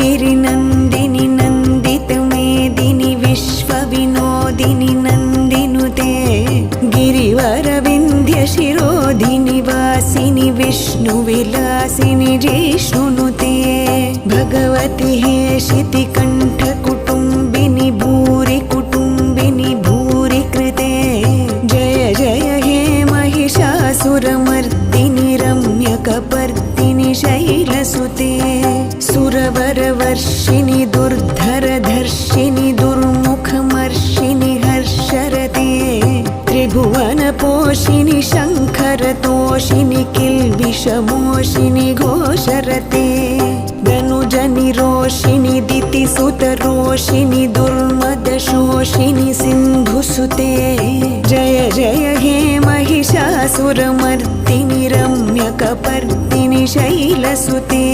गिरिनन्दिनि नन्दितमेदिनि विश्वविनोदिनि नन्दिनुते गिरिवरविन्ध्यशिरोधिनि वासिनि विष्णुविलासिनि जिष्णुनुते भगवति हेशितिकण्ठकुटुम्बिनि भूरि कुटुम्बिनि भूरि कृते जय जय हे महिषासुरमर्दिनि रम्यकपर्दिनि शैलसुते सुरवरवर्षिणि दुर्धरधर्षिणि दुर्मुखमर्षिणि हर्षरते त्रिभुवनपोषिणि शङ्खरतोषिणि किल्बिषमोषिणि घोषरते धनुजनिरोषिणि दितिसुतरोषिणि दुर्मदशोषिणि सिन्धुसुते जय जय हे महिषासुरमर्दिनि रम्यकपर्दिनि शैलसुते